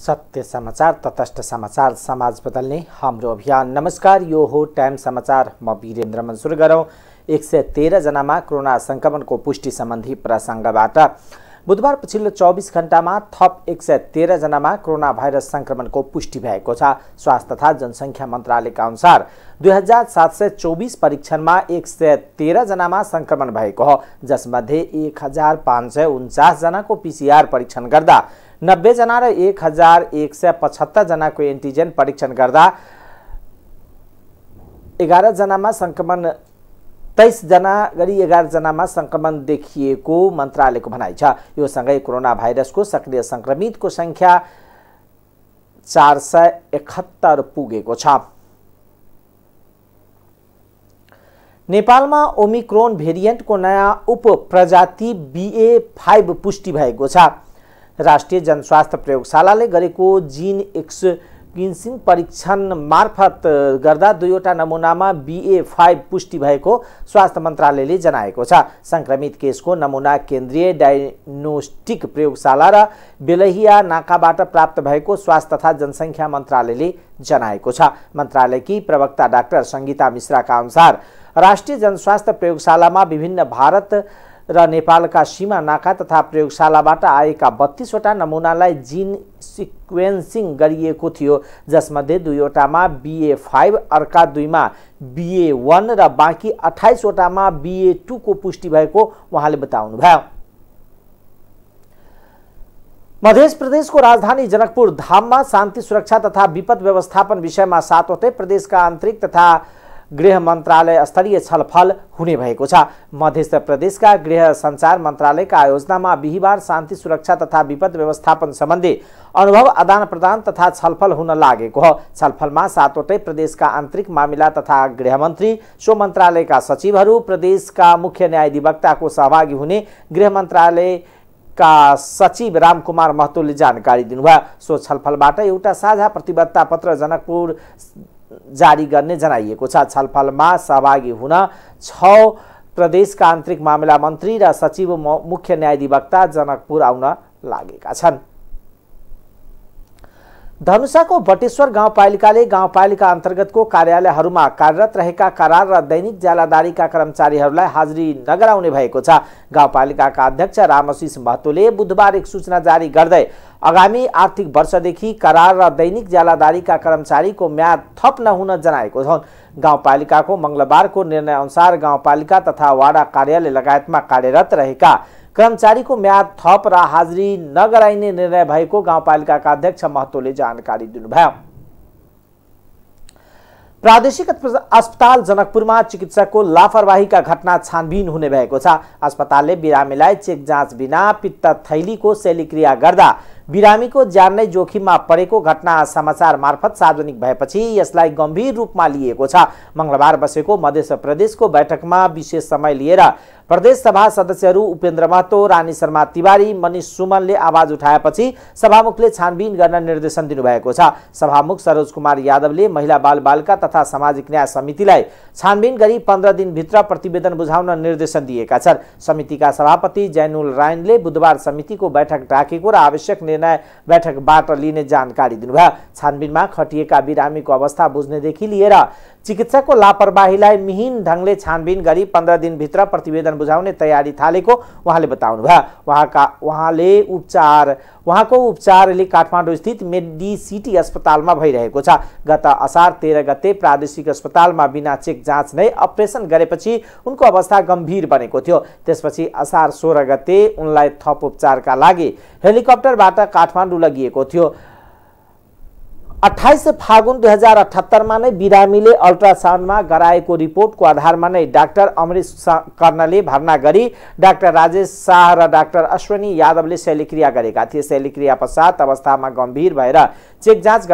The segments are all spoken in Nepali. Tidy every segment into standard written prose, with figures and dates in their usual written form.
सत्य समाचार, तटस्थ समाचार, समाज बदल्ने हाम्रो अभियान। नमस्कार, यो हो टाइम समाचार। म वीरेन्द्र मन्सुर गरौँ 113 जनामा कोरोना संक्रमणको पुष्टि सम्बन्धी प्रसङ्गबाट। बुधबार पछिल्लो 24 घण्टामा थप 113 जनामा कोरोना भाइरस संक्रमणको पुष्टि भएको छ। स्वास्थ्य तथा जनसङ्ख्या मन्त्रालयका अनुसार 2724 परीक्षणमा 113 जनामा संक्रमण भएको हो, जसमध्ये 1549 जनाको पीसीआर परीक्षण गर्दा 90 जना र 1175 जनाको एन्टिजेन परीक्षण गर्दा 11 जनामा संक्रमण 23 जना गरी 11 जनामा संक्रमण देखिएको मन्त्रालयको भनाइ छ। यो सँगै कोरोना भाइरसको सक्रिय संक्रमितको संख्या 471 पुगेको छ। नेपालमा ओमिक्रोन भेरिएन्टको नयाँ उपप्रजाति BA.5 पुष्टि भएको छ। राष्ट्रिय जनस्वास्थ्य प्रयोगशालाले गरेको जीन एक्सक्विजिङ परीक्षण मार्फत गर्दा 2वटा नमुनामा BA.5 पुष्टि भएको स्वास्थ्य मन्त्रालयले जनाएको छ। संक्रमित केसको नमुना केन्द्रीय डायग्नोस्टिक प्रयोगशाला र बेलहिया नाकाबाट प्राप्त भएको स्वास्थ्य तथा जनसङ्ख्या मन्त्रालयले जनाएको छ। मन्त्रालयकी प्रवक्ता डाक्टर सङ्गीता मिश्राका अनुसार राष्ट्रिय जनस्वास्थ्य प्रयोगशालामा विभिन्न भारत र नेपालका सीमा नाका तथा प्रयोगशालाबाट आएका 32वटा नमुनालाई जीन सिक्वेन्सिङ गरिएको थियो, जसमध्ये 2वटामा BA.5, अर्का 2मा BA.1 र बाँकी 28वटामा BA.2 को पुष्टि भएको उहाँले बताउनुभयो। मध्य प्रदेशको राजधानी जनकपुर धाममा शान्ति सुरक्षा तथा विपद व्यवस्थापन विषयमा 7वटै प्रदेशका आन्तरिक तथा गृह मन्त्रालय स्तरीय छलफल हुने भएको छ। मध्य प्रदेशका गृह सञ्चार मन्त्रालयका आयोजनामा बिहिबार शान्ति सुरक्षा तथा विपद व्यवस्थापन सम्बन्धी अनुभव आदान प्रदान तथा छलफल हुन लागेको हो। छलफलमा 7वटै प्रदेशका आन्तरिक मामिला तथा गृहमन्त्री, सो मन्त्रालयका सचिवहरू, प्रदेशका मुख्य न्यायाधिवक्ताको सहभागी हुने गृह मन्त्रालयका सचिव रामकुमार महतोले जानकारी दिनुभयो। सो छलफलबाट एउटा साझा प्रतिबद्धता पत्र जनकपुर जारी गर्ने जनाइएको छ। छलफलमा सहभागी हुन 6 प्रदेशका आन्तरिक मामिला मन्त्री र सचिव मुख्य न्यायाधिवक्ता जनकपुर आउन लागेका छन्। धनुषाको बटेश्वर गाउँपालिकाले गाउँपालिका अन्तर्गतको कार्यालयहरूमा कार्यरत रहेका करार र दैनिक ज्यालादारीका कर्मचारीहरूलाई हाजिरी नगराउने भएको छ। गाउँपालिकाका अध्यक्ष रामशिष महतोले बुधबार एक सूचना जारी गर्दै आगामी आर्थिक वर्षदेखि करार र दैनिक ज्यालादारीका कर्मचारीको म्याद थप नहुन जनाएको छ। गाउँपालिकाको मंगलबारको निर्णय अनुसार गाउँपालिका तथा वाडा कार्यालय लगायतमा कार्यरत रहेका कर्मचारीको म्याद थप र हाजिरी नगराइने निर्णय भएको गाउँपालिकाका अध्यक्ष महतोले जानकारी दिनुभयो। प्रादेशिक अस्पताल जनकपुरमा चिकित्सकको लापरवाहीका घटना छानबिन हुने भएको छ। अस्पतालले बिरामीलाई चेक जाँच बिना पित्त थैलीको शल्यक्रिया गर्दा बिरामीको ज्यान नै जोखिममा परेको घटना समाचार मार्फत सार्वजनिक भएपछि यसलाई गम्भीर रूपमा लिएको छ। मंगलबार बसेको मध्य प्रदेशको बैठकमा विशेष समय लिएर प्रदेश सभा सदस्यहरू उपेन्द्र महतो, रानी शर्मा तिवारी, मनिष सुमनले आवाज उठाएपछि सभामुखले छानबिन गर्न निर्देशन दिनुभएको छ। सभामुख सरोज कुमार यादवले महिला बाल बालिका तथा सामाजिक न्याय समितिलाई छानबिन गरी 15 दिनभित्र प्रतिवेदन बुझाउन निर्देशन दिएका छन्। समितिका सभापति जैनुल रायनले बुधबार समितिको बैठक डाकेको र आवश्यक निर्णय बैठकबाट लिने जानकारी दिनुभयो। छानबिनमा खटिएका बिरामीको अवस्था बुझ्नेदेखि लिएर चिकित्सकको लापरवाहीलाई मिहिन ढंगले छानबिन गरी 15 दिनभित्र प्रतिवेदन बुझाउने तयारी थालेको उहाँले बताउनुभयो। उहाँको उपचारले काठमाडौँ स्थित मेडिसिटी अस्पतालमा भइरहेको छ। गत असार 13 गते प्रादेशिक अस्पतालमा बिना चेक जाँच नै अपरेसन गरेपछि उनको अवस्था गम्भीर बनेको थियो। त्यसपछि असार 16 गते उनलाई थप उपचारका लागि हेलिकप्टरबाट काठमाडौँ लगिएको थियो। 28 फागुन 2078 मा नै बिरामीले अल्ट्रासाउन्डमा गराएको रिपोर्टको आधारमा नै डाक्टर अमरेश कर्णले भर्ना गरी डाक्टर राजेश शाह र डाक्टर अश्वनी यादवले शल्यक्रिया गरेका थिए। शल्यक्रिया पश्चात अवस्थामा गम्भीर भएर चेक जाँच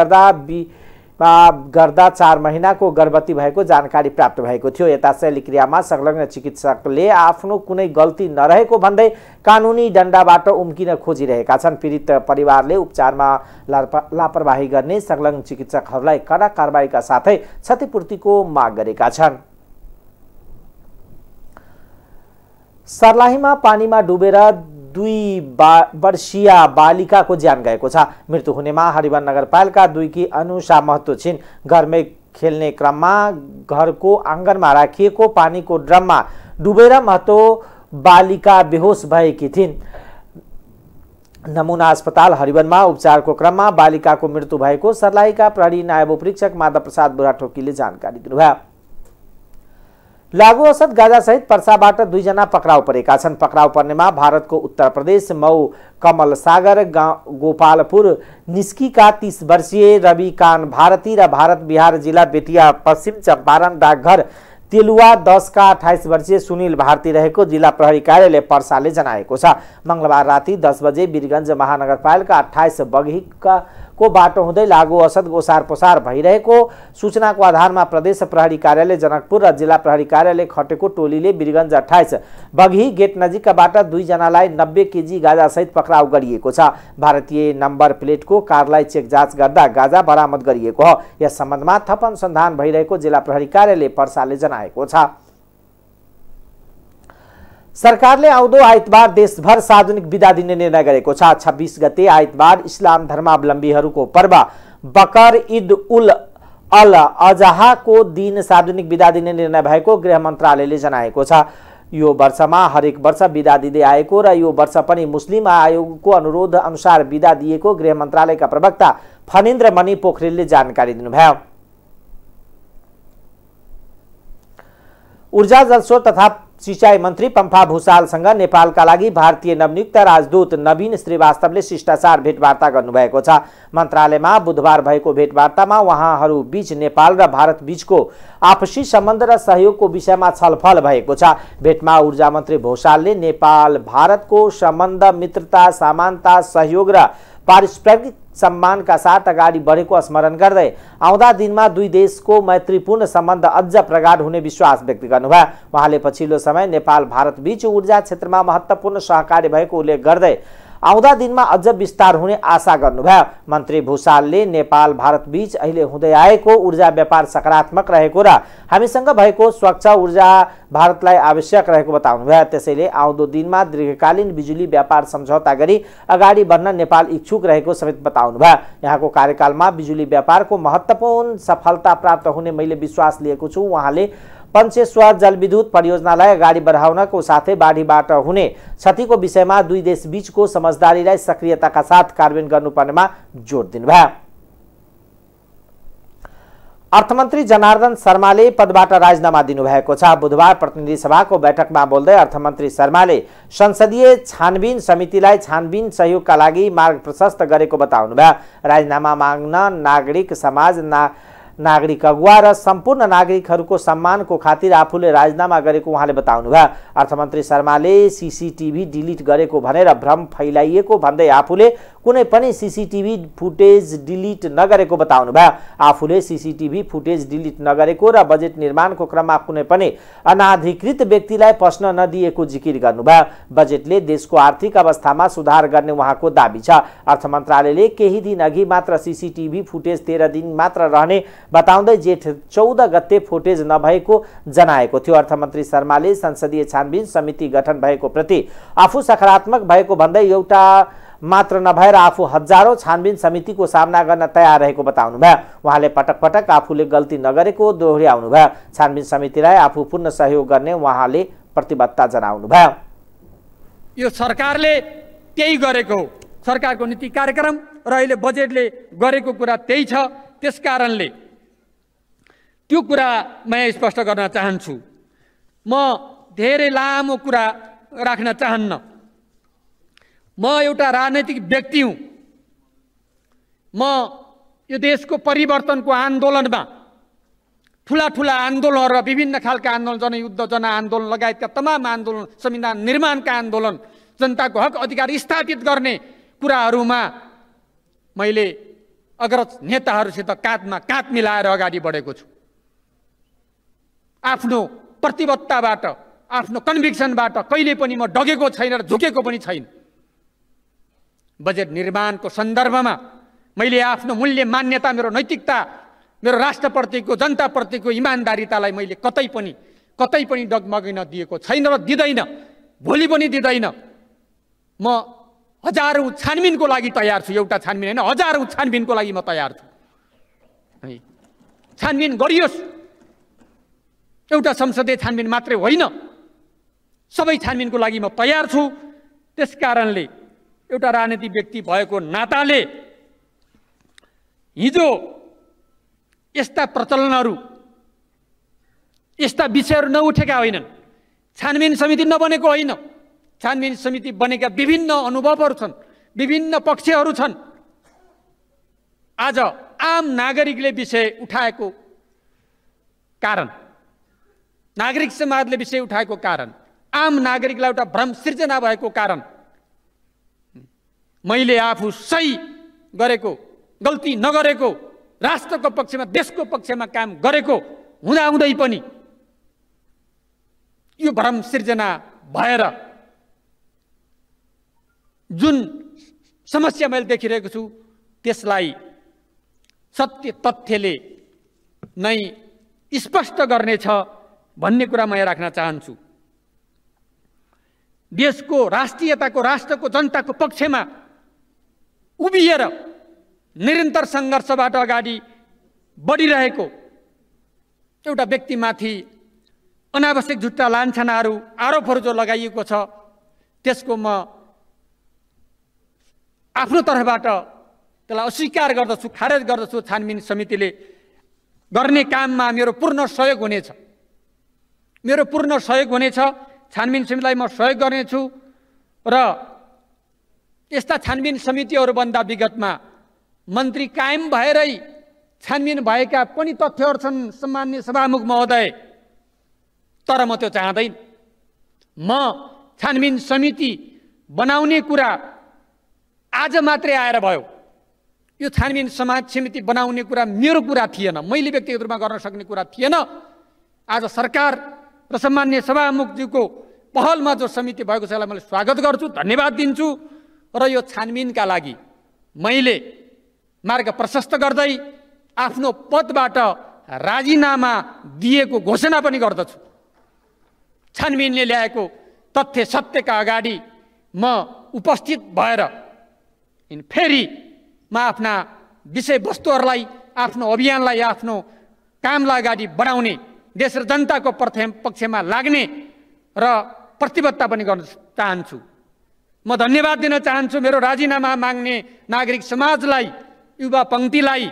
गर्दा 4 महिनाको गर्भवती भएको जानकारी प्राप्त भएको थियो। यता शल्यक्रियामा संलग्न चिकित्सकले आफ्नो कुनै गल्ती नरहेको भन्दै कानुनी डण्डाबाट उम्किन खोजिरहेका छन्। पीडित परिवारले उपचारमा लापरवाही गर्ने संलग्न चिकित्सकहरूलाई कडा कारबाहीका साथै क्षतिपूर्तिको माग गरेका छन्। सर्लाहीमा पानीमा डुबेर 2 वर्षीय बालिकाको ज्यान गएको छ। मृत्यु हुनेमा हरिवन नगरपालिका 2 की अनुषा महतो छिन्। घरमै खेल्ने क्रममा घरको आँगनमा राखिएको पानीको ड्रममा डुबेर महतो बालिका बेहोस भएकी थिइन्। नमुना अस्पताल हरिवनमा उपचारको क्रममा बालिकाको मृत्यु भएको सर्लाहीका प्रहरी नायब उपरीक्षक माधव प्रसाद बुढाथोकीले जानकारी दिनुभयो। लागु औषध गाजा सहित पर्साबाट 2 जना पक्राउ परेका छन्। पक्राउ पर्नेमा भारतको उत्तर प्रदेश मऊ कमल सागर गोपालपुर निस्कीका 30 वर्षीय रवि कान भारती र भारत बिहार जिल्ला बेतिया पश्चिम चम्पारण डाकघर तेलुवा 10 का 28 वर्षीय सुनील भारती रहेको जिल्ला प्रहरी कार्यालय पर्साले जनाएको छ। मंगलबार राति 10 बजे वीरगञ्ज महानगरपालिका 28 बगहीका को बाटो हुँदै लागु औषध ओसार पसार भइरहेको सूचनाको आधारमा प्रदेश प्रहरी कार्यालय जनकपुर र जिल्ला प्रहरी कार्यालय खटेको टोलीले वीरगञ्ज 28 बगही गेट नजिकबाट 2 जनालाई 90 केजी गाजा सहित पक्राउ गरिएको छ। भारतीय नम्बर प्लेटको कारलाई चेक जाँच गर्दा गाजा बरामद गरिएको हो। यस सम्बन्धमा थप अनुसन्धान भइरहेको जिल्ला प्रहरी कार्यालय पर्साले जनाएको छ। सरकारले आउँदो आइतबार देशभर सार्वजनिक बिदा दिने निर्णय गरेको छ। 26 गते आइतबार इस्लाम धर्मावलम्बीहरूको पर्व बकर ईद उल अजहाको दिन सार्वजनिक बिदा दिने निर्णय भएको गृह मन्त्रालयले जनाएको छ। यो वर्षमा हरेक वर्ष बिदा दिँदै आएको र यो वर्ष पनि मुस्लिम आयोगको अनुरोध अनुसार बिदा दिएको गृह मन्त्रालयका प्रवक्ता फणेन्द्र मणि पोखरेलले जानकारी दिनुभयो। ऊर्जा जलस्रोत तथा सिंचाई मन्त्री पम्फा भूषालसँग नेपालका लागि भारतीय नवनियुक्त राजदूत नवीन श्रीवास्तवले शिष्टाचार भेटवार्ता गर्नुभएको छ। मन्त्रालयमा बुधबार भएको भेटवार्तामा उहाँहरू बीच नेपाल र भारत बीचको आपसी सम्बन्ध र सहयोगको विषयमा छलफल भएको छ। भेटमा ऊर्जा मन्त्री भूषालले नेपाल भारतको सम्बन्ध मित्रता, समानता, सहयोग र पारस्परिक सम्मानका साथ अगाडि बढेको स्मरण गर्दै आउँदा दिनमा 2 देशको मैत्रीपूर्ण सम्बन्ध अझ प्रगाढ हुने विश्वास व्यक्त गर्नुभयो। उहाँले पछिल्लो समय नेपाल भारत बीच ऊर्जा क्षेत्रमा महत्त्वपूर्ण सहकार्य भएको उल्लेख गर्दै आउँदा दिनमा अझ विस्तार हुने आशा गर्नुभयो। मन्त्री भूषालले नेपाल भारत बीच अहिले हुँदै आएको ऊर्जा व्यापार सकारात्मक रहेको र हामीसँग भएको स्वच्छ ऊर्जा भारतलाई आवश्यक रहेको बताउनुभयो। त्यसैले आउँदो दिनमा दीर्घकालीन बिजुली व्यापार सम्झौता गरी अगाडि बढ्न नेपाल इच्छुक रहेको समेत बताउनुभयो। यहाँको कार्यकालमा बिजुली व्यापारको महत्त्वपूर्ण सफलता प्राप्त हुने मैले विश्वास लिएको छु। उहाँले पञ्चेश्वर जलविद्युत परियोजनालाई अगाडि बढाउनको साथै बाढीबाट हुने क्षतिको विषयमा 2 देश बीचको समझदारीलाई सक्रियताका साथ कार्यान्वयन गर्नुपर्नेमा जोड दिनुभयो। अर्थमन्त्री जनार्दन शर्माले पदबाट राजीनामा दिनुभएको छ। बुधबार प्रतिनिधि सभाको बैठकमा बोल्दै अर्थमन्त्री शर्माले संसदीय छानबिन समितिलाई छानबिन सहयोगका लागि मार्ग प्रशस्त गरेको बताउनुभयो। राजीनामा माग्न नागरिक समाज नागरिक अगुवा र सम्पूर्ण नागरिकहरूको सम्मानको खातिर आफूले राजीनामा गरेको उहाँले बताउनुभयो। अर्थमन्त्री शर्माले सीसीटीभी डिलिट गरेको भनेर भ्रम फैलाइएको भन्दै आफूले कुनै पनि सीसीटीभी फुटेज डिलिट नगरेको बताउनुभयो। आफूले सीसीटीभी फुटेज डिलिट नगरेको र बजेट निर्माणको क्रममा कुनै पनि अनाधिकृत व्यक्तिलाई पस्न नदिएको जिकिर गर्नुभयो। बजेटले देशको आर्थिक अवस्थामा सुधार गर्ने उहाँको दाबी छ। अर्थ मन्त्रालयले केही दिन अघि मात्र सीसीटीभी फुटेज 13 दिन मात्र रहने बताउँदै जेठ 14 गते फुटेज नभएको जनाएको थियो। अर्थमन्त्री शर्माले संसदीय छानबिन समिति गठन भएको प्रति आफू सकारात्मक भएको भन्दै एउटा मात्र नभएर आफू हजारौं छानबिन समितिको सामना गर्न तयार रहेको बताउनुभयो। उहाँले पटक पटक आफूले गल्ती नगरेको दोहोर्याउनुभयो। छानबिन समितिलाई आफू पूर्ण सहयोग गर्ने उहाँले प्रतिबद्धता जनाउनुभयो। यो सरकारले त्यही गरेको, सरकारको नीति कार्यक्रम र अहिले बजेटले गरेको कुरा त्यही छ। त्यसकारणले त्यो कुरा म स्पष्ट गर्न चाहन्छु। म धेरै लामो कुरा राख्न चाहन्न। म एउटा राजनैतिक व्यक्ति हुँ। म यो देशको परिवर्तनको आन्दोलनमा ठुला ठुला आन्दोलनहरू र विभिन्न खालका आन्दोलन, जनयुद्ध, जनआन्दोलन लगायतका तमाम आन्दोलन, संविधान निर्माणका आन्दोलन, जनताको हक अधिकार स्थापित गर्ने कुराहरूमा मैले अग्रज नेताहरूसित काँधमा काँध मिलाएर अगाडि बढेको छु। आफ्नो प्रतिबद्धताबाट, आफ्नो कन्भिक्सनबाट कहिले पनि म डगेको छैन र झुकेको पनि छैन। बजेट निर्माणको सन्दर्भमा मैले आफ्नो मूल्य मान्यता, मेरो नैतिकता, मेरो राष्ट्रप्रतिको, जनताप्रतिको इमान्दारितालाई मैले कतै पनि डगमगिन दिएको छैन र दिँदैन, भोलि पनि दिँदैन। म हजारौं छानबिनको लागि तयार छु। एउटा छानबिन हैन, हजारौं छानबिनको लागि म तयार छु। है, छानबिन गरियोस्। एउटा संसदीय छानबिन मात्रै होइन, सबै छानबिनको लागि म तयार छु। त्यसकारणले एउटा राजनीतिक व्यक्ति भएको नाताले हिजो यस्ता प्रचलनहरू, यस्ता विषयहरू नउठेका होइनन्। छानबिन समिति नबनेको होइन, छानबिन समिति बनेका विभिन्न अनुभवहरू छन्, विभिन्न पक्षहरू छन्। आज आम नागरिकले विषय उठाएको कारण, नागरिक समाजले विषय उठाएको कारण, आम नागरिकलाई एउटा भ्रम सिर्जना भएको कारण मैले आफू सही गरेको, गल्ती नगरेको, राष्ट्रको पक्षमा, देशको पक्षमा काम गरेको हुँदाहुँदै पनि यो भ्रम सिर्जना भएर जुन समस्या मैले देखिरहेको छु त्यसलाई सत्य तथ्यले नै स्पष्ट गर्नेछ भन्ने कुरा म यहाँ राख्न चाहन्छु। देशको राष्ट्रियताको, राष्ट्रको, जनताको पक्षमा उभिएर निरन्तर सङ्घर्षबाट अगाडि बढिरहेको एउटा व्यक्तिमाथि अनावश्यक झुट्टा लान्छनाहरू, आरोपहरू जो लगाइएको छ त्यसको म आफ्नो तर्फबाट त्यसलाई अस्वीकार गर्दछु, खारेज गर्दछु। छानबिन समितिले गर्ने काममा मेरो पूर्ण सहयोग हुनेछ, मेरो पूर्ण सहयोग हुनेछ। छानबिन समितिलाई म सहयोग गर्नेछु र यस्ता छानबिन समितिहरूभन्दा विगतमा मन्त्री कायम भएरै छानबिन भएका पनि तथ्यहरू छन् सम्माननीय सभामुख महोदय, तर म त्यो चाहँदैन। म छानबिन समिति बनाउने कुरा आज मात्रै आएर भयो। यो छानबिन समिति बनाउने कुरा मेरो कुरा थिएन, मैले व्यक्तिगत रूपमा गर्न सक्ने कुरा थिएन। आज सरकार र सम्माननीय सभामुखज्यूको पहलमा जो समिति भएको छ यसलाई मैले स्वागत गर्छु, धन्यवाद दिन्छु। र यो छानबिनका लागि मैले मार्ग प्रशस्त गर्दै आफ्नो पदबाट राजीनामा दिएको घोषणा पनि गर्दछु। छानबिनले ल्याएको तथ्य सत्यका अगाडि म उपस्थित भएर फेरि म आफ्ना विषयवस्तुहरूलाई, आफ्नो अभियानलाई, आफ्नो कामलाई अगाडि बढाउने, देश र जनताको पक्षमा लाग्ने र प्रतिबद्धता पनि गर्न चाहन्छु। म धन्यवाद दिन चाहन्छु मेरो राजीनामा माग्ने नागरिक समाजलाई, युवा पङ्क्तिलाई।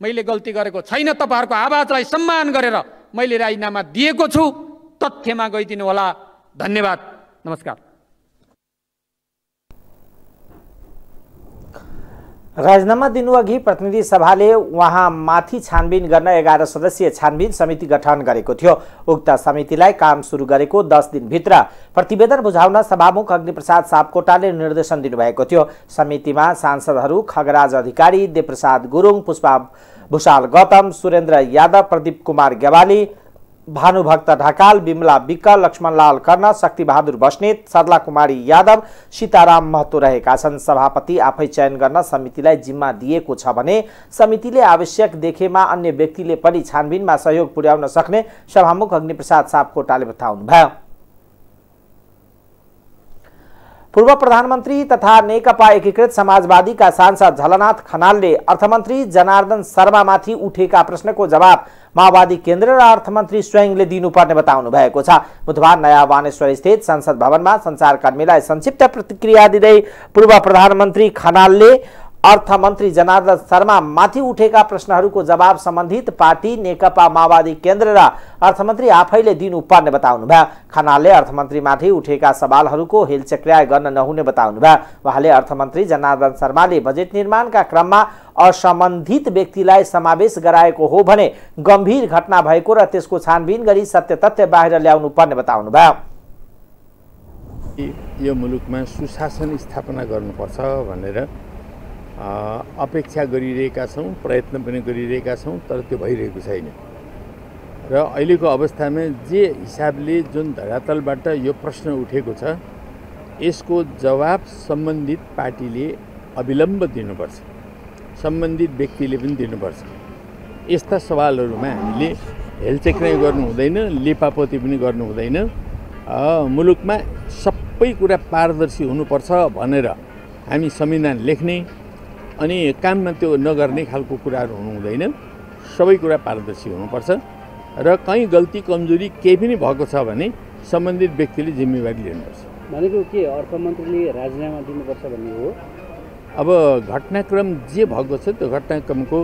मैले गल्ती गरेको छैन, तपाईँहरूको आवाजलाई सम्मान गरेर मैले राजीनामा दिएको छु। तथ्यमा गइदिनु होला। धन्यवाद, नमस्कार। राजीनामा दिनुअघि प्रतिनिधि सभाले उहाँमाथि छानबिन गर्न 11 सदस्यीय छानबिन समिति गठन गरेको थियो। उक्त समितिलाई काम सुरु गरेको 10 दिनभित्र प्रतिवेदन बुझाउन सभामुख अग्निप्रसाद सापकोटाले निर्देशन दिनुभएको थियो। समितिमा सांसदहरू खगराज अधिकारी, देवप्रसाद गुरुङ, पुष्पा भूषाल गौतम, सुरेन्द्र यादव, प्रदीप कुमार गेवाली, भानुभक्त ढकाल, बिमला विक्क, लक्ष्मणलाल कर्ण, शक्तिबहादुर बस्नेत, सरला कुमारी यादव, सीताराम महतो रहेका छन्। सभापति आफै चयन गर्न समितिलाई जिम्मा दिएको छ भने समितिले आवश्यक देखेमा अन्य व्यक्तिले पनि छानबिनमा सहयोग पुर्याउन सक्ने सभामुख अग्निप्रसाद सापकोटाले बताउनुभयो। पूर्व प्रधानमन्त्री तथा नेकपा एकीकृत समाजवादीका सांसद झलनाथ खनालले अर्थमन्त्री जनार्दन शर्मामाथि उठेका प्रश्नको जवाब माओवादी केन्द्र र अर्थमन्त्री स्वयंले दिनुपर्ने बताउनु भएको छ। बुधबार नयाँ बानेश्वर स्थित संसद भवनमा सञ्चारकर्मीलाई संक्षिप्त प्रतिक्रिया दिँदै पूर्व प्रधानमन्त्री खनालले अर्थमन्त्री जनार्दन शर्मा माथि उठेका प्रश्नहरूको जवाब सम्बन्धित पार्टी नेकपा माओवादी केन्द्र र अर्थमन्त्री आफैले दिनुपर्ने बताउनुभयो। खनालले अर्थमन्त्रीमाथि उठेका सवालहरूको हेलचक्र्याइ गर्न नहुने बताउनुभयो। उहाँले अर्थमन्त्री जनार्दन शर्माले बजेट निर्माणका क्रममा असम्बन्धित व्यक्तिलाई समावेश गराएको हो भने गम्भीर घटना भएको र त्यसको छानबिन गरी सत्य तथ्य बाहिर ल्याउनु पर्ने बताउनुभयो। यो मुलुकमा सुशासन स्थापना गर्नुपर्छ भनेर अपेक्षा गरिरहेका छौँ, प्रयत्न पनि गरिरहेका छौँ, तर त्यो भइरहेको छैन। र अहिलेको अवस्थामा जे हिसाबले जुन धरातलबाट यो प्रश्न उठेको छ यसको जवाब सम्बन्धित पार्टीले अविलम्ब दिनुपर्छ, सम्बन्धित व्यक्तिले पनि दिनुपर्छ। यस्ता सवालहरूमा हामीले हेलचक्राइ गर्नु हुँदैन, लिपापोती पनि गर्नु हुँदैन। मुलुकमा सबै कुरा पारदर्शी हुनुपर्छ भनेर हामी संविधान लेख्ने अनि काममा त्यो नगर्ने खालको कुराहरू हुनु हुँदैन। सबै कुरा पारदर्शी हुनुपर्छ र कहीँ गल्ती कमजोरी केही पनि भएको छ भने सम्बन्धित व्यक्तिले जिम्मेवारी लिनुपर्छ। भनेको के अर्थमन्त्रीले राजीनामा दिनुपर्छ भन्ने हो? अब घटनाक्रम जे भएको छ त्यो घटनाक्रमको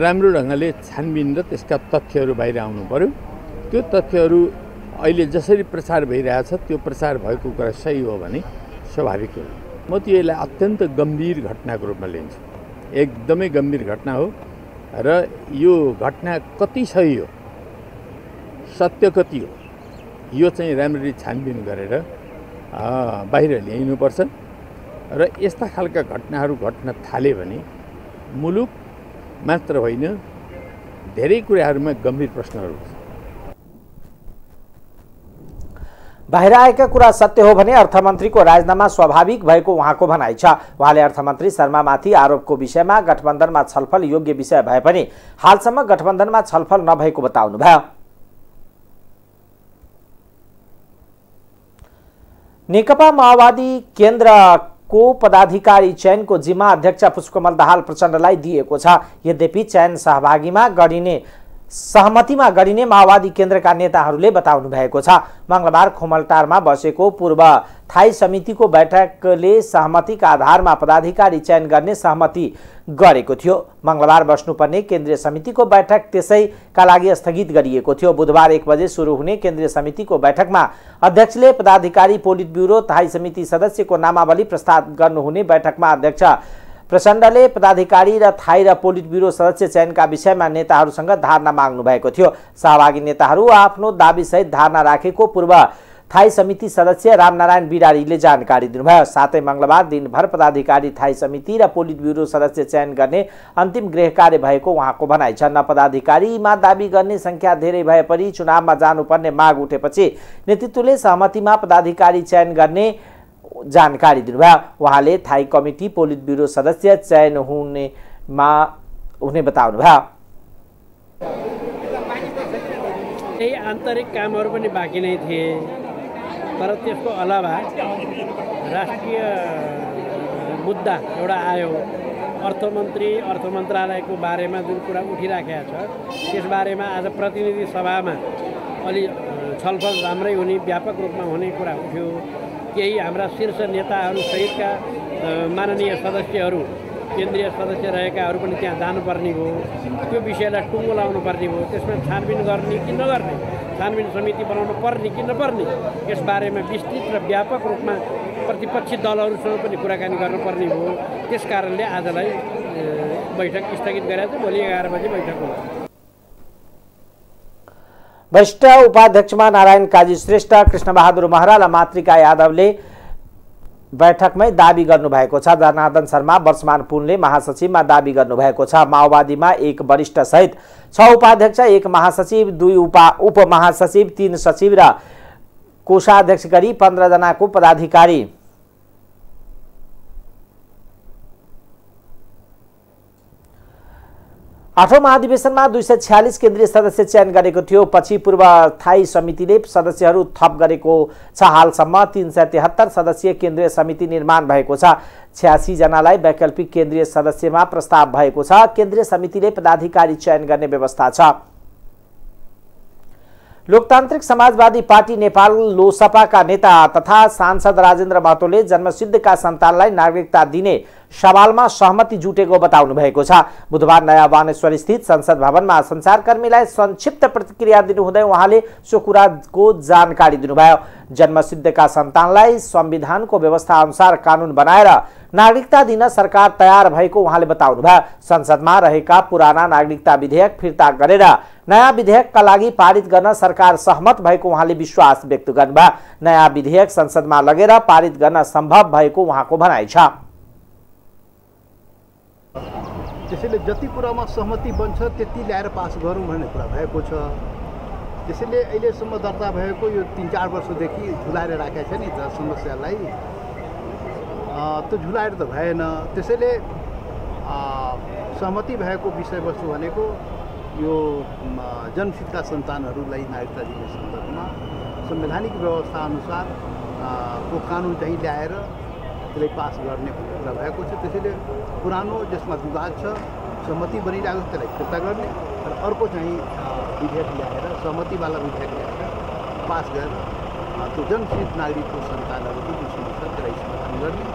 राम्रो ढङ्गले छानबिन र त्यसका तथ्यहरू बाहिर आउनु पर्यो। त्यो तथ्यहरू अहिले जसरी प्रचार भइरहेछ त्यो प्रचार भएको कुरा सही हो भने स्वाभाविक हो। म त्यो यसलाई अत्यन्त गम्भीर घटनाको रूपमा लिन्छु। एकदमै गम्भीर घटना हो र यो घटना कति सही हो, सत्य कति हो, यो चाहिँ राम्ररी छानबिन गरेर बाहिर ल्याइनुपर्छ र यस्ता खालका घटनाहरू घट्न थाले भने मुलुक मात्र होइन धेरै कुराहरूमा गम्भीर प्रश्नहरू हुन्छ। बाहिर आएका कुरा सत्य हो भने अर्थमन्त्रीको राजीनामा स्वाभाविक भएको उहाँको भनाइ छ। उहाँले अर्थमन्त्री शर्मामाथि आरोपको विषयमा गठबन्धनमा छलफल योग्य विषय भए पनि हालसम्म गठबन्धनमा छलफल नभएको बताउनुभयो। नेकपा माओवादी केन्द्रको पदाधिकारी चयनको जिम्मा अध्यक्ष पुष्पकमल दाहाल प्रचण्डलाई दिएको छ। यद्यपि चयन सहमतिमा गरिने माओवादी केन्द्रका नेताहरूले बताउनु भएको छ। मंगलबार खोमलटारमा बसेको पूर्व थाई समितिको बैठकले सहमतिका आधारमा पदाधिकारी चयन गर्ने सहमति गरेको थियो। मंगलबार बस्नुपर्ने केन्द्रीय समितिको बैठक त्यसैका लागि स्थगित गरिएको थियो। बुधबार 1 बजे सुरु हुने केन्द्रीय समितिको बैठकमा अध्यक्षले पदाधिकारी पोलिट ब्युरो थाई समिति सदस्यको नामावली प्रस्ताव गर्नुहुने बैठकमा अध्यक्ष प्रचण्डले पदाधिकारी र थाई र पोलिट ब्युरो सदस्य चयनका विषयमा नेताहरूसँग धारणा माग्नु भएको थियो। सहभागी नेताहरू आफ्नो दाबीसहित धारणा राखेको पूर्व थाई समिति सदस्य रामनारायण बिरारीले जानकारी दिनुभयो। साथै मंगलबार दिनभर पदाधिकारी थाई समिति र पोलिट ब्युरो सदस्य चयन गर्ने अन्तिम गृह कार्य भएको उहाँको भनाइ छ। पदाधिकारीमा दाबी गर्ने संख्या धेरै भए पनि चुनावमा जानुपर्ने माग उठेपछि नेतृत्वले सहमतिमा पदाधिकारी चयन गर्ने जानकारी दिनुभयो। उहाँले थाई कमिटी पोलिट ब्युरो सदस्य चयन हुने बताउनुभयो। केही आन्तरिक कामहरू पनि बाँकी नै थिए, तर त्यसको अलावा राष्ट्रिय मुद्दा एउटा आयो। अर्थ मन्त्रालयको बारेमा जुन कुरा उठिराखेको छ त्यसबारेमा आज प्रतिनिधि सभामा अलि छलफल राम्रै हुने, व्यापक रूपमा हुने कुरा उठ्यो। केही हाम्रा शीर्ष नेताहरू सहितका माननीय सदस्यहरू, केन्द्रीय सदस्य रहेकाहरू पनि त्यहाँ जानुपर्ने हो। त्यो विषयलाई टुङ्गो लाउनु पर्ने हो। त्यसमा छानबिन गर्ने कि नगर्ने, छानबिन समिति बनाउनु पर्ने कि नपर्ने, यसबारेमा विस्तृत र व्यापक रूपमा प्रतिपक्षी दलहरूसँग पनि कुराकानी गर्नुपर्ने हो। त्यस कारणले आजलाई बैठक स्थगित गरेको छ। भोलि 11 बजे बैठक हुन्छ। वरिष्ठ उपाध्यक्षमा नारायण काजी श्रेष्ठ, कृष्णबहादुर महरा र मातृका यादवले बैठकमै दाबी गर्नुभएको छ। जनार्दन शर्मा, वर्षमान पुनले महासचिवमा दाबी गर्नुभएको छ। माओवादीमा 1 वरिष्ठ सहित 6 उपाध्यक्ष, 1 महासचिव, 2 उपमहासचिव, 3 सचिव र कोषाध्यक्ष गरी 15 जनाको पदाधिकारी आठौं महाधिवेशनमा 246 केन्द्रीय सदस्य चयन गरेको थियो। पछि पूर्व थाई समितिले सदस्यहरू थप गरेको छ। हालसम्म 373 सदस्यीय केन्द्रीय समिति निर्माण भएको छ। 86 जनालाई वैकल्पिक केन्द्रीय सदस्यमा प्रस्ताव भएको छ। केन्द्रीय समितिले पदाधिकारी चयन गर्ने व्यवस्था छ। लोकतान्त्रिक समाजवादी पार्टी नेपाल लोसपाका नेता तथा सांसद राजेन्द्र महतोले जन्मसिद्धका सन्तानलाई नागरिकता दिने सवालमा सहमति जुटेको बताउनु भएको छ। बुधबार नयाँ बानेश्वर स्थित संसद भवनमा सञ्चारकर्मीलाई संक्षिप्त प्रतिक्रिया दिनुहुँदै उहाँले सो कुराको जानकारी दिनुभयो। जन्मसिद्धका सन्तानलाई संविधानको व्यवस्था अनुसार कानुन बनाएर नागरिकता दिन सरकार तयार भएको उहाँले बताउनुभयो। संसदमा रहेका पुराना नागरिकता विधेयक फिर्ता गरेर नयाँ विधेयकका लागि पारित गर्न सरकार सहमत भएको उहाँले विश्वास व्यक्त गर्नुभयो। नयाँ विधेयक संसदमा लगेर पारित गर्न सम्भव भएको उहाँको भनाइ छ। त्यसैले जति कुरामा सहमति बन्छ त्यति ल्याएर पास गरौँ भन्ने कुरा भएको छ। त्यसैले अहिलेसम्म दर्ता भएको यो 3-4 वर्षदेखि झुलाएर राखेको छ नि त समस्यालाई, त्यो झुलाएर त भएन। त्यसैले सहमति भएको विषयवस्तु भनेको यो जन्मसिद्धका सन्तानहरूलाई नागरिकता दिने सन्दर्भमा संवैधानिक व्यवस्था अनुसार को कानुन चाहिँ ल्याएर त्यसलाई पास गर्ने कुरा भएको छ। त्यसैले पुरानो जसमा विवाद छ सहमति बनिरहेको छ त्यसलाई फिर्ता गर्ने र अर्को चाहिँ विधेयक ल्याएर सहमतिवाला विधेयक ल्याएर पास गरेर त्यो जनशिक्षित नागरिकको सन्तानहरूको जुन समस्या त्यसलाई समाधान गर्ने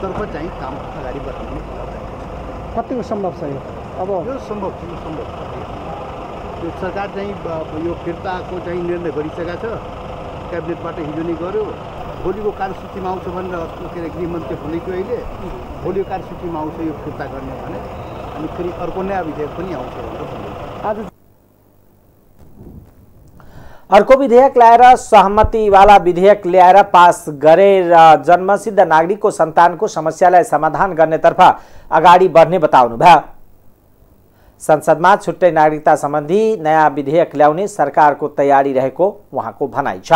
तर्फ चाहिँ काम अगाडि बढाउने कुरा भएको छ। कतिको सम्भव छ यो? अब यो सम्भव छ, सम्भव छ। यो सरकार चाहिँ यो फिर्ताको चाहिँ निर्णय गरिसकेका छ, क्याबिनेटबाट हिजो नै गर्यो। भोलिको कार्यसूचीमा आउँछ भनेर के अरे गृहमन्त्री भन्दै थियो अहिले, भोलिको कार्यसूचीमा आउँछ यो फिर्ता गर्ने भने, अनि फेरि अर्को नयाँ विधेयक पनि आउँछ भनेर भन्दैछ। आज अर्को विधेयक ल्याएर सहमतिवाला विधेयक ल्याएर पास गरेर जन्मसिद्ध नागरिकको सन्तानको समस्यालाई समाधान गर्नेतर्फ अगाडि बढ्ने बताउनुभयो। संसदमा छुट्टै नागरिकता सम्बन्धी नयाँ विधेयक ल्याउने सरकारको तयारी रहेको उहाँको भनाइ छ।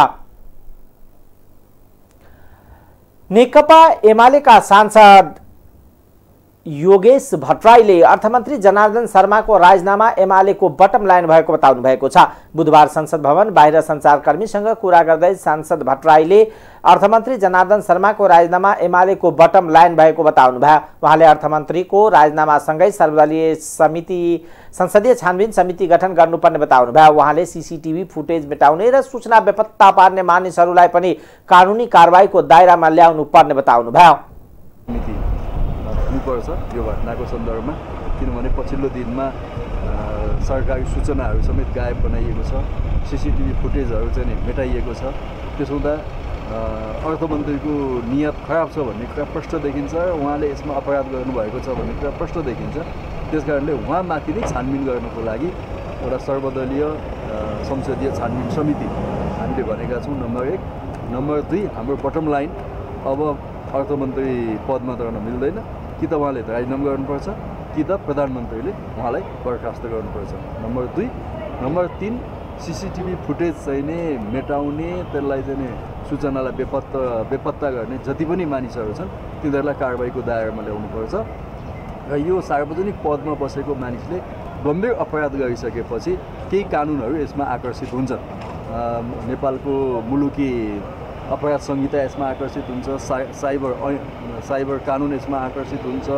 नेकपा एमालेका सांसद योगेश भट्टराईले अर्थमन्त्री जनार्दन शर्माको राजीनामा एमालेको बटम लाइन भएको बताउनु भएको छ। बुधबार संसद भवन बाहिर सञ्चारकर्मीसँग कुरा गर्दै सांसद भट्टराईले अर्थमन्त्री जनार्दन शर्माको राजीनामा एमालेको बटम लाइन भएको बताउनु भयो। उहाँले अर्थमन्त्रीको राजीनामासँगै सर्वदलीय संसदीय छानबिन समिति गठन गर्नुपर्ने बताउनु भयो। उहाँले सीसीटीभी फुटेज मेटाउने र सूचना बेपत्ता पार्ने मानिसहरूलाई पनि कानुनी कारबाहीको दायरामा ल्याउनु पर्ने बताउनु भयो। पर्छ यो घटनाको सन्दर्भमा, किनभने पछिल्लो दिनमा सरकारी सूचनाहरू समेत गायब बनाइएको छ, सीसीटीभी फुटेजहरू चाहिँ मेटाइएको छ। त्यसो हुँदा अर्थमन्त्रीको नियत खराब छ भन्ने कुरा प्रष्ट देखिन्छ र उहाँले यसमा अपराध गर्नुभएको छ भन्ने कुरा प्रष्ट देखिन्छ। त्यसकारणले उहाँमाथि नै छानबिन गर्नको लागि एउटा सर्वदलीय संसदीय छानबिन समिति हामीले भनेका छौँ, नम्बर 1। नम्बर 2, हाम्रो बटम लाइन अब अर्थमन्त्री पदमा रहन मिल्दैन। कि त उहाँले राजीनामा गर्नुपर्छ कि त प्रधानमन्त्रीले उहाँलाई बर्खास्त गर्नुपर्छ। नम्बर 2। नम्बर 3, सीसीटीभी फुटेज चाहिँ नै मेटाउने, त्यसलाई चाहिँ नि सूचनालाई बेपत्ता गर्ने जति पनि मानिसहरू छन् तिनीहरूलाई कारबाहीको दायरामा ल्याउनुपर्छ। र यो सार्वजनिक पदमा बसेको मानिसले गम्भीर अपराध गरिसकेपछि केही कानुनहरू यसमा आकर्षित हुन्छन्। नेपालको मुलुकी अपराध संहिता यसमा आकर्षित हुन्छ, साइबर कानुन यसमा आकर्षित हुन्छ,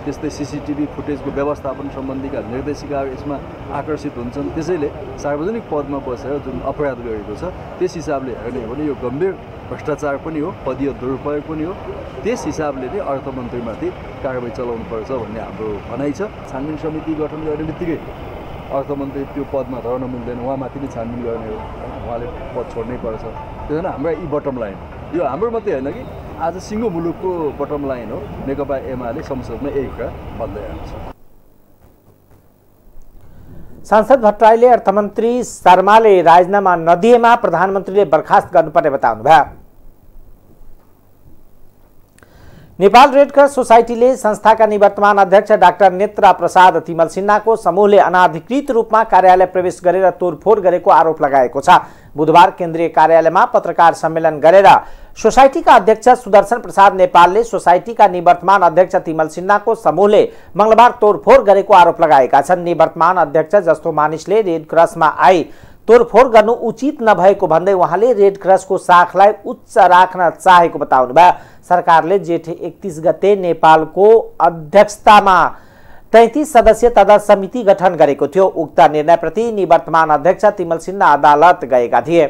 त्यस्तै सीसीटीभी फुटेजको व्यवस्थापन सम्बन्धीका निर्देशिकाहरू यसमा आकर्षित हुन्छन्। त्यसैले सार्वजनिक पदमा बसेर जुन अपराध गरेको छ त्यस हिसाबले हेर्ने हो भने यो गम्भीर भ्रष्टाचार पनि हो, पदीय दुरुपयोग पनि हो। त्यस हिसाबले नै अर्थमन्त्रीमाथि कारबाही चलाउनुपर्छ भन्ने हाम्रो भनाइ छ। छानबिन समिति गठन गर्ने बित्तिकै अर्थमन्त्री त्यो पदमा रहन मिल्दैन, उहाँमाथि नै छानबिन गर्ने हो, उहाँले पद छोड्नै पर्छ। त्यसो भने हाम्रो यी बटम लाइन यो हाम्रो मात्रै होइन कि आज सिङ्गो मुलुकको बटम लाइन हो। नेकपा एमाले संसदमा यही कुरा भन्दै आएको छ। सांसद भट्टराईले अर्थमन्त्री शर्माले राजीनामा नदिएमा प्रधानमन्त्रीले बर्खास्त गर्नुपर्ने बताउनु भयो। नेपाल रेड क्रस सोसाइटीले संस्थाका निवर्तमान अध्यक्ष डाक्टर नेत्रा प्रसाद तिमल सिन्हाको समूहले अनाधिकृत रूपमा कार्यालय प्रवेश गरेर तोडफोड गरेको आरोप लगाएको छ। बुधबार केन्द्रीय कार्यालयमा पत्रकार सम्मेलन गरेर सोसाइटीका अध्यक्ष सुदर्शन प्रसाद नेपालले सोसाइटीका निवर्तमान अध्यक्ष तिमल सिन्हाको समूहले मंगलबार तोडफोड गरेको आरोप लगाएका छन्। निवर्तमान अध्यक्ष जस्तो मानिसले रेड क्रसमा आई तोडफोड गर्नु उचित नभएको भन्दै उहाँले रेड क्रसको साखलाई उच्च राख्न चाहेको बताउनु भयो। सरकारले जेठ 31 गते नेपालको अध्यक्षतामा 33 सदस्यीय तदर्थ समिति गठन गरेको थियो। उक्त निर्णयप्रति निवर्तमान अध्यक्ष तिमल सिन्हा अदालत गएका थिए।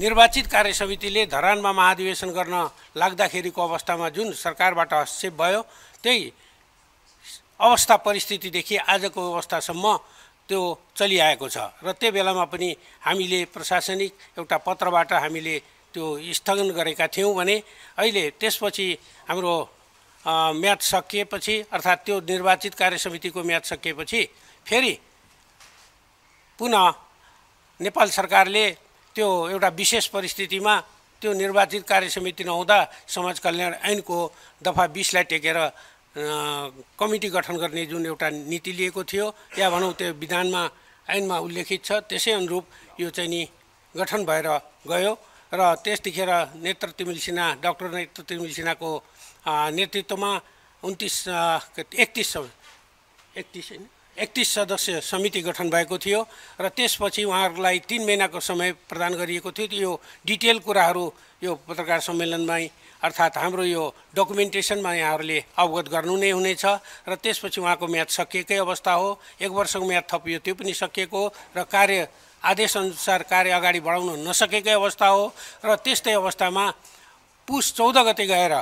निर्वाचित कार्य समितिले धरानमा महाधिवेशन गर्न लाग्दाखेरिको अवस्थामा जुन सरकारबाट हस्तक्षेप भयो त्यही अवस्था परिस्थितिदेखि आजको अवस्थासम्म त्यो चलिआएको छ र त्यो बेलामा पनि हामीले प्रशासनिक एउटा पत्रबाट हामीले त्यो स्थगन गरेका थियौँ भने अहिले त्यसपछि हाम्रो म्याद सकिएपछि अर्थात् त्यो निर्वाचित कार्य समितिको म्याद सकिएपछि फेरि पुनः नेपाल सरकारले त्यो एउटा विशेष परिस्थितिमा त्यो निर्वाचित कार्य समिति नहुँदा समाज कल्याण ऐनको दफा 20 लाई टेकेर कमिटी गठन गर्ने जुन एउटा नीति लिएको थियो या भनौँ त्यो विधानमा ऐनमा उल्लेखित छ त्यसै अनुरूप यो चाहिँ नि गठन भएर गयो र त्यसतिखेर नेत्र तिमल सिन्हा डाक्टर नेत्र तिमल सिन्हाको नेतृत्वमा 31 31 सदस्य समिति गठन भएको थियो र त्यसपछि उहाँहरूलाई 3 महिनाको समय प्रदान गरिएको थियो। यो डिटेल कुराहरू यो पत्रकार सम्मेलनमै अर्थात् हाम्रो यो डकुमेन्टेसनमा यहाँहरूले अवगत गर्नु नै हुनेछ र त्यसपछि उहाँको म्याद सकिएकै अवस्था हो। 1 वर्षको म्याद थपियो, त्यो पनि सकिएको र कार्य आदेशअनुसार कार्य अगाडि बढाउन नसकेकै अवस्था हो र त्यस्तै अवस्थामा पुस 14 गते गएर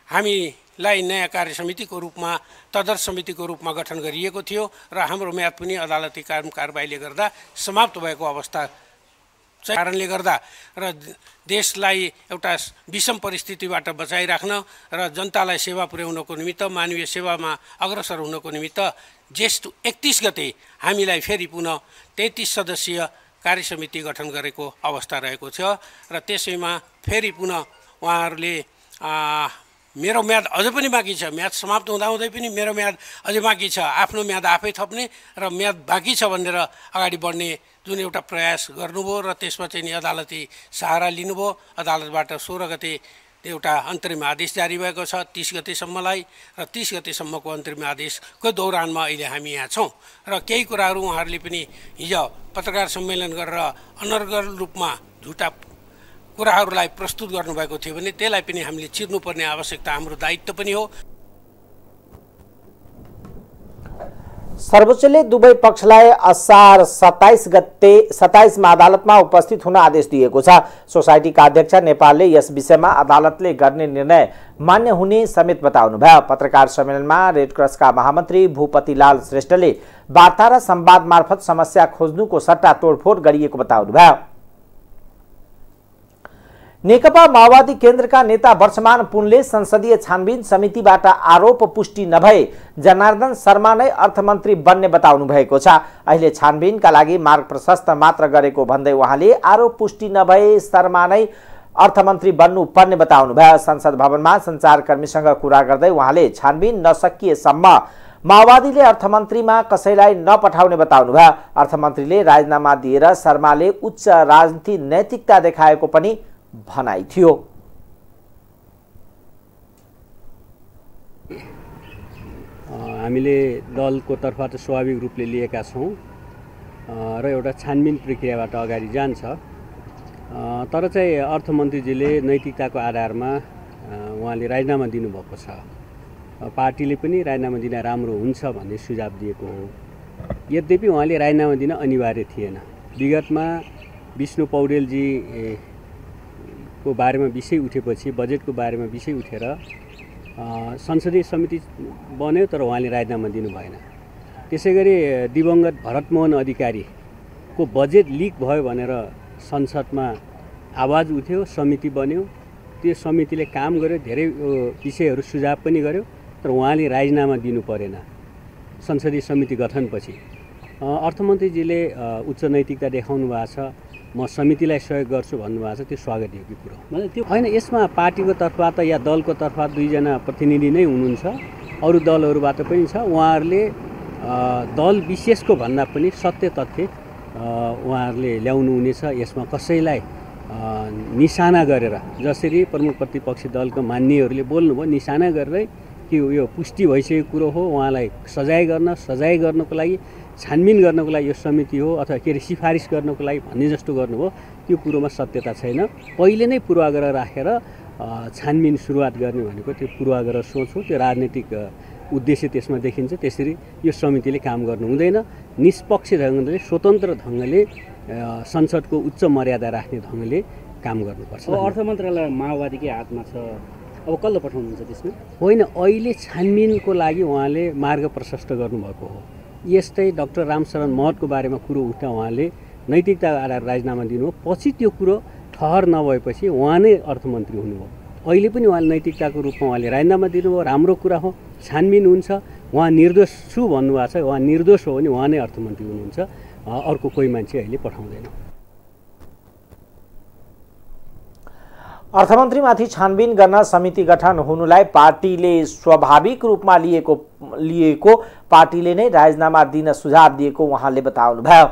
हामीलाई नयाँ कार्य समितिको रूपमा तदर्थ समितिको रूपमा गठन गरिएको थियो र हाम्रो म्याद पनि अदालती कारबाहीले गर्दा समाप्त भएको अवस्था कारणले गर्दा र देशलाई एउटा विषम परिस्थितिबाट बचाइराख्न र जनतालाई सेवा पुर्याउनको निमित्त मानवीय सेवामा अग्रसर हुनको निमित्त जेष्ठ 31 गते हामीलाई फेरि पुनः 33 सदस्यीय कार्य समिति गठन गरेको अवस्था रहेको छ र त्यसैमा फेरि पुनः उहाँहरूले मेरो म्याद अझै पनि बाँकी छ, म्याद समाप्त हुँदाहुँदै पनि मेरो म्याद अझै बाँकी छ, आफ्नो म्याद आफै थप्ने र म्याद बाँकी छ भनेर अगाडि बढ्ने जुन एउटा प्रयास गर्नुभयो र त्यसमा चाहिँ नि अदालती सहारा लिनुभयो। अदालतबाट 16 गते एउटा अन्तरिम आदेश जारी भएको छ 30 गतेसम्मलाई र 30 गतेसम्मको अन्तरिम आदेशको दौरानमा अहिले हामी यहाँ छौँ र केही कुराहरू उहाँहरूले पनि हिजो पत्रकार सम्मेलन गरेर अनर्गल रूपमा झुटा कुराहरूलाई प्रस्तुत गर्नुभएको थियो भने त्यसलाई पनि हामीले चिर्नुपर्ने आवश्यकता हाम्रो दायित्व पनि हो। सर्वोच्चले दुवै पक्षलाई असार 27 मा अदालतमा उपस्थित हुन आदेश दिएको छ। सोसाइटीका अध्यक्ष नेपालले यस विषयमा अदालतले गर्ने निर्णय मान्य हुने समेत बताउनुभयो। पत्रकार सम्मेलनमा रेड क्रसका महामन्त्री भूपतिलाल श्रेष्ठले वार्ता र संवाद मार्फत समस्या खोज्नुको सट्टा तोडफोड गरिएको बताउनुभयो। नेकपा माओवादी केन्द्रका नेता वर्षमान पुनले संसदीय छानबिन समितिबाट आरोप पुष्टि नभए जनार्दन शर्मा नै अर्थमन्त्री बन्ने बताउनु भएको छ। अहिले छानबिनका लागि मार्ग प्रशस्त मात्र गरेको भन्दै उहाँले आरोप पुष्टि नभए शर्मा नै अर्थमन्त्री बन्नुपर्ने बताउनुभयो। संसद भवनमा सञ्चारकर्मीसँग कुरा गर्दै उहाँले छानबिन नसकिएसम्म माओवादीले अर्थमन्त्रीमा कसैलाई नपठाउने बताउनुभयो। अर्थमन्त्रीले राजीनामा दिएर शर्माले उच्च राजनीति नैतिकता देखाएको पनि भनाइ थियो। हामीले दलको तर्फबाट स्वाभाविक रूपले लिएका छौँ र एउटा छानबिन प्रक्रियाबाट अगाडि जान्छ। तर चाहिँ अर्थमन्त्रीजीले नैतिकताको आधारमा उहाँले राजीनामा दिनुभएको छ। पार्टीले पनि राजीनामा दिन राम्रो हुन्छ भन्ने सुझाव दिएको हो। यद्यपि उहाँले राजीनामा दिन अनिवार्य थिएन। विगतमा विष्णु पौडेलजी को बारेमा विषय उठेपछि बजेटको बारेमा विषय उठेर संसदीय समिति बन्यो तर उहाँले राजीनामा दिनु भएन। त्यसैगरी दिवंगत भरतमोहन अधिकारीको बजेट लिक भयो भनेर संसदमा आवाज उठ्यो, समिति बन्यो। त्यो समितिले काम गर्यो, धेरै विषयहरू सुझाव पनि गर्यो तर उहाँले राजीनामा दिनु परेन संसदीय समिति गठनपछि। अर्थमन्त्रीजीले उच्च नैतिकता देखाउनु भएको छ, म समितिलाई सहयोग गर्छु भन्नुभएको छ, त्यो स्वागतयोग्य कुरो होइन। यसमा पार्टीको तर्फबाट या दलको तर्फबाट 2 जना प्रतिनिधि नै हुनुहुन्छ, अरू दलहरूबाट पनि छ। उहाँहरूले दल विशेषको भन्दा पनि सत्य तथ्य उहाँहरूले ल्याउनु हुनेछ। यसमा कसैलाई निशाना गरेर, जसरी प्रमुख प्रतिपक्षी दलको मान्यहरूले बोल्नुभयो, निशाना गरेरै कि यो पुष्टि भइसकेको कुरो हो, उहाँलाई सजाय गर्नको लागि, छानबिन गर्नको लागि यो समिति हो अथवा के अरे सिफारिस गर्नको लागि भन्ने जस्तो गर्नुभयो, त्यो कुरोमा सत्यता छैन। पहिले नै पूर्वाग्रह राखेर छानबिन सुरुवात गर्ने भनेको त्यो पूर्वाग्रह सोच हो, त्यो राजनीतिक उद्देश्य त्यसमा देखिन्छ। त्यसरी यो समितिले काम गर्नु हुँदैन। निष्पक्ष ढङ्गले, स्वतन्त्र ढङ्गले, संसदको उच्च मर्यादा राख्ने ढङ्गले काम गर्नुपर्छ। अर्थ मन्त्रालय माओवादीकै हातमा छ, अब कसले पठाउनुहुन्छ त्यसमा? होइन, अहिले छानबिनको लागि उहाँले मार्ग प्रशस्त गर्नुभएको हो। यस्तै डाक्टर रामशरण महतको बारेमा कुरो उठ्दा उहाँले नैतिकता आधार राजीनामा दिनुभयो। पछि त्यो कुरो ठहर नभएपछि उहाँ नै अर्थमन्त्री हुनुभयो। अहिले पनि उहाँले नैतिकताको रूपमा उहाँले राजीनामा दिनुभयो, राम्रो कुरा हो। छानबिन हुन्छ, उहाँ निर्दोष छु भन्नुभएको छ, उहाँ निर्दोष हो भने उहाँ नै अर्थमन्त्री हुनुहुन्छ, अर्को कोही मान्छे अहिले पठाउँदैन। अर्थमन्त्रीमाथि छानबिन गर्न समिति गठन हुनुलाई पार्टीले स्वाभाविक रूपमा लिएको पार्टीले नै राजीनामा दिन सुझाव दिएको उहाँले बताउनुभयो।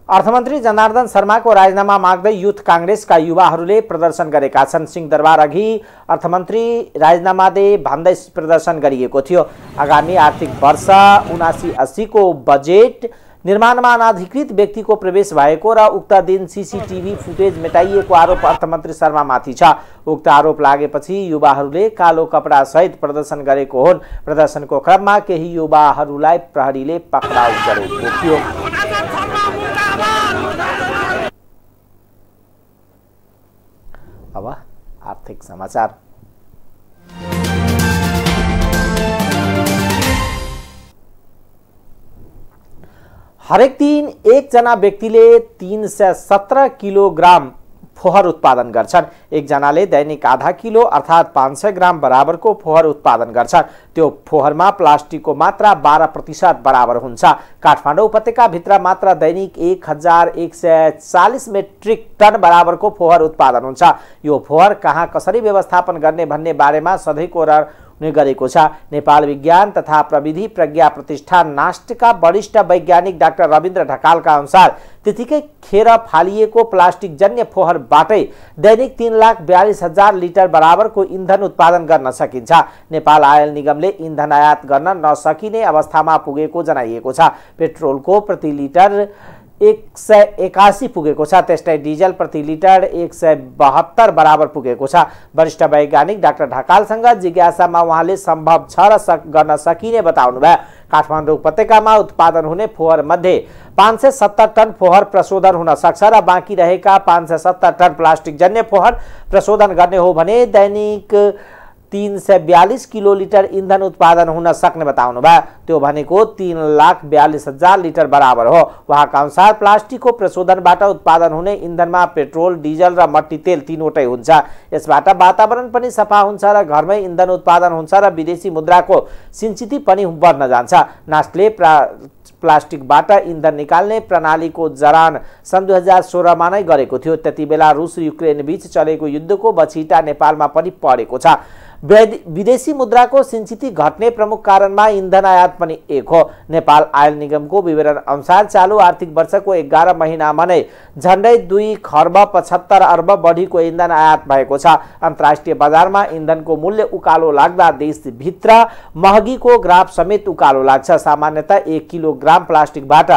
अर्थमन्त्री जनार्दन शर्माको राजीनामा माग्दै युथ कांग्रेसका युवाहरूले प्रदर्शन गरेका छन्। सिंहदरबार अघि अर्थमन्त्री राजीनामा दे भन्दै प्रदर्शन गरिएको थियो। आगामी आर्थिक वर्ष 79-80 को बजेट निर्माणमा अनाधिकृत व्यक्तिको प्रवेश भएको र उक्त दिन सीसीटीभी फुटेज मेटाइएको आरोप अर्थमन्त्री शर्मामाथि छ। उक्त आरोप लागेपछि युवाहरूले कालो कपडा सहित प्रदर्शन गरेको हुन्। प्रदर्शनको क्रममा केही युवाहरूलाई प्रहरीले पक्राउ गरेको थियो। अब आर्थिक समाचार। हरेक दिन एकजना व्यक्तिले 317 किलोग्राम फोहर उत्पादन गर्छन्। एकजनाले दैनिक आधा किलो अर्थात् 500 ग्राम बराबरको फोहर उत्पादन गर्छन्। त्यो फोहरमा प्लास्टिकको मात्रा 12% बराबर हुन्छ। काठमाडौँ उपत्यकाभित्र मात्र दैनिक 1140 मेट्रिक टन बराबरको फोहर उत्पादन हुन्छ। यो फोहर कहाँ कसरी व्यवस्थापन गर्ने भन्ने बारेमा सधैँको हुने गरेको छ। नेपाल विज्ञान तथा प्रविधि प्रज्ञा प्रतिष्ठान नास्टका वरिष्ठ वैज्ञानिक डाक्टर रविन्द्र ढकालका अनुसार त्यतिकै खेर फालिएको प्लास्टिक जन्य फोहरबाटै दैनिक 3,42,000 लिटर बराबरको इन्धन उत्पादन गर्न सकिन्छ। नेपाल आयल निगमले इन्धन आयात गर्न नसकिने अवस्थामा पुगेको जनाइएको छ। पेट्रोलको प्रति लिटर 181 पुगेको छ। त्यस्तै डिजल प्रति लिटर 172 बराबर पुगेको छ। वरिष्ठ वैज्ञानिक डाक्टर ढकालसँग जिज्ञासामा उहाँले सम्भव छ र गर्न सकिने बताउनुभयो। काठमाडौँ उपत्यकामा उत्पादन हुने फोहर मध्ये 570 टन फोहर प्रशोधन हुन सक्छ र बाँकी रहेका 570 टन प्लास्टिक जन्य फोहर प्रशोधन गर्ने हो भने दैनिक 342 किलो लिटर इन्धन उत्पादन हुन सक्ने बताउनु भयो। त्यो भनेको 3,42,000 लिटर बराबर हो। उहाँका अनुसार प्लास्टिकको प्रशोधनबाट उत्पादन हुने इन्धनमा पेट्रोल, डिजल र मट्टी तेल तीनवटै हुन्छ। यसबाट वातावरण पनि सफा हुन्छ र घरमै इन्धन उत्पादन हुन्छ र विदेशी मुद्राको सिन्चिती पनि बढ्न जान्छ। नास्टले प्लास्टिकबाट इन्धन निकाल्ने प्रणालीको जरान सन् 2016 मा नै गरेको थियो। त्यति बेला रुस र युक्रेन बीच चलेको युद्धको बछिटा नेपालमा पनि परेको छ। विदेशी मुद्राको सिन्चिती घट्ने प्रमुख कारणमा इन्धन आयात पनि एक हो। नेपाल आयल निगमको विवरण अनुसार चालू आर्थिक वर्षको 11 महिनामा नै झन्डै 2 खर्ब 75 अर्ब बढीको इन्धन आयात भएको छ। अन्तर्राष्ट्रिय बजारमा इन्धनको मूल्य उकालो लाग्दा देशभित्र महँगीको ग्राफ समेत उकालो लाग्छ। सामान्यतः 1 किलोग्राम प्लास्टिकबाट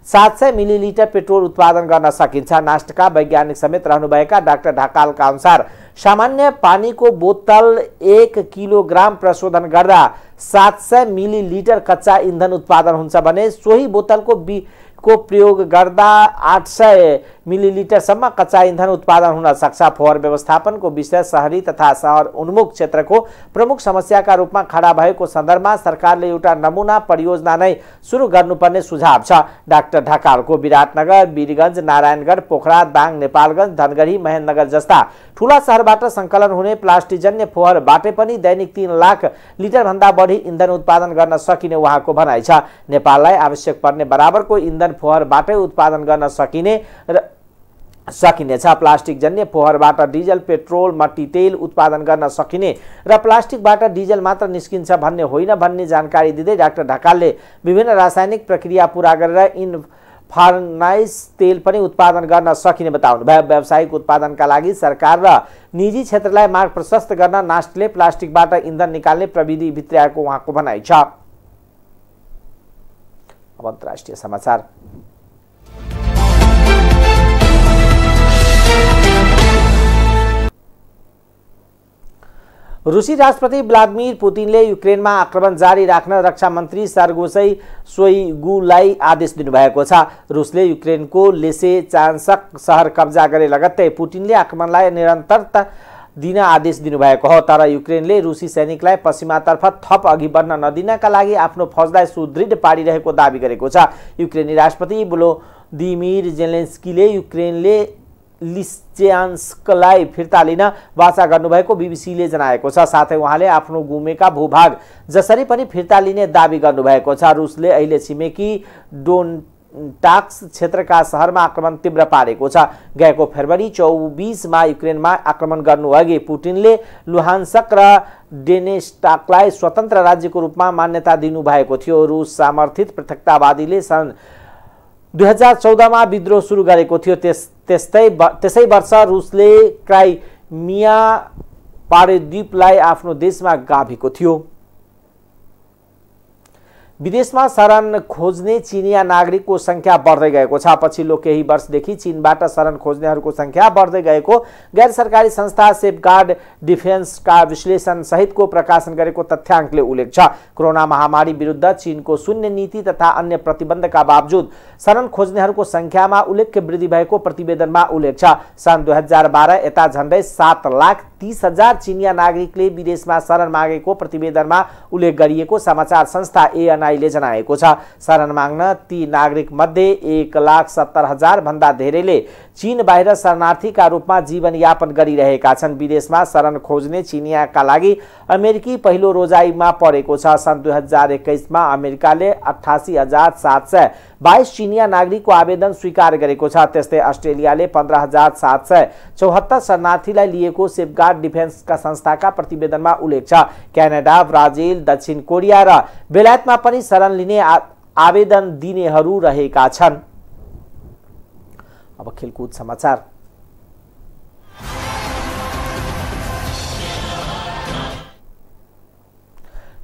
700 मिलिलिटर पेट्रोल उत्पादन गर्न सकिन्छ। नास्टका वैज्ञानिक समेत रहनुभएका डाक्टर ढकालका अनुसार सामान्य पानीको बोतल 1 किलोग्राम प्रशोधन गर्दा 700 मिलिलिटर कच्चा इन्धन उत्पादन हुन्छ भने सोही बोतलको प्रयोग गर्दा 800 मिलिलिटरसम्म कच्चा इन्धन उत्पादन हुन सक्छ। फोहोर व्यवस्थापनको विषय शहरी तथा शहर उन्मुख क्षेत्रको प्रमुख समस्याका रूपमा खडा भएको सन्दर्भमा सरकारले एउटा नमुना परियोजना नै सुरु गर्नुपर्ने सुझाव छ। डाक्टर ढकालको विराटनगर, वीरगञ्ज, नारायणगढ, पोखरा, दाङ, नेपालगञ्ज, धनगढी, महेन्द्रनगर जस्ता ठूला शहरबाट संकलन हुने प्लास्टिकजन्य फोहोरबाटै पनि दैनिक 3 लाख लिटर भन्दा बढी इन्धन उत्पादन गर्न सकिने उहाँको भनाइ छ। नेपाललाई आवश्यक पर्ने बराबरको इन्धन फोहोरबाटै उत्पादन गर्न सकिनेछ। प्लास्टिक जन्य फोहोरबाट डिजल, पेट्रोल, मट्टी तेल उत्पादन गर्न सकिने र प्लास्टिकबाट डिजल मात्र निस्किन्छ भन्ने होइन भन्ने जानकारी दिँदै डाक्टर ढकालले विभिन्न रासायनिक प्रक्रिया पूरा गरेर फर्नाइस तेल पनि उत्पादन गर्न सकिने बताउनु भयो। व्यावसायिक उत्पादनका लागि सरकार र निजी क्षेत्रलाई मार्ग प्रशस्त गर्न नास्टले प्लास्टिकबाट इन्धन निकाल्ने प्रविधि भित्र्याएको उहाँको भनाइ छ। अब अन्तर्राष्ट्रिय समाचार। रुसी राष्ट्रपति व्लादिमिर पुतिनले युक्रेनमा आक्रमण जारी राख्न रक्षा मन्त्री सर्गेई शोइगुलाई आदेश दिनुभएको छ। रुसले युक्रेनको लिसिचान्स्क सहर कब्जा गरे लगत्तै पुतिनले आक्रमणलाई निरन्तरता दिन आदेश दिनुभएको हो। तर युक्रेनले रुसी सैनिकलाई पश्चिमातर्फ थप अघि बढ्न नदिनका लागि आफ्नो फौजलाई सुदृढ पारिरहेको दाबी गरेको छ। युक्रेनी राष्ट्रपति भोलोदिमिर जेलेन्स्कीले युक्रेनले लिसिचान्स्कलाई फिर्ता लिन वाचा गर्नुभएको बीबीसीले जनाएको छ। साथै उहाँले आफ्नो गुमेका भूभाग जसरी पनि फिर्ता लिने दाबी गर्नुभएको छ। रुसले अहिले छिमेकी डोनटाक्स क्षेत्रका सहरमा आक्रमण तीव्र पारेको छ। गएको फेब्रुअरी 24 मा युक्रेनमा आक्रमण गर्नुअघि पुतिनले लुहान्स्क र डोनेस्टाकलाई स्वतन्त्र राज्यको रूपमा मान्यता दिनुभएको थियो। रुस समर्थित पृथकतावादीले सन् 2014 मा विद्रोह सुरु गरेको थियो। त्यसै वर्ष रुसले क्राइमिया पारेद्वीपलाई आफ्नो देशमा गाभेको थियो। विदेशमा शरण खोज्ने चिनिया नागरिकको संख्या बढ्दै गएको छ। पछिल्लो केही वर्षदेखि चीनबाट शरण खोज्नेहरूको संख्या बढ्दै गएको गैर सरकारी संस्था सेफगार्ड डिफेन्सका विश्लेषण सहितको प्रकाशन गरेको तथ्याङ्कले उल्लेख छ। कोरोना महामारी विरुद्ध चीनको शून्य नीति तथा अन्य प्रतिबन्धका बावजुद शरण खोज्नेहरूको संख्यामा उल्लेख्य वृद्धि भएको प्रतिवेदनमा उल्लेख छ। सन् 2012 यता झन्डै 7,30,000 चिनिया नागरिकले विदेशमा शरण मागेको प्रतिवेदनमा उल्लेख गरिएको समाचार संस्था एएनआईले जनाएको छ। शरण माग्न ती नागरिक मध्ये 1,70,000 भन्दा धेरैले चीन बाहिर शरणार्थीका रूपमा जीवनयापन गरिरहेका छन्। विदेशमा शरण खोज्ने चिनियाका लागि अमेरिकी पहिलो रोजाइमा परेको छ। सन् 2021 मा अमेरिकाले 88,722 चिनिया नागरिकको आवेदन स्वीकार गरेको छ। त्यस्तै अस्ट्रेलियाले 15,774 शरणार्थीलाई लिएको सेफगार्ड डिफेन्सका संस्थाका प्रतिवेदनमा उल्लेख छ। क्यानाडा, ब्राजिल, दक्षिण कोरिया र बेलायतमा पनि शरण लिने आवेदन दिनेहरू रहेका छन्। अब खेलकुद समाचार।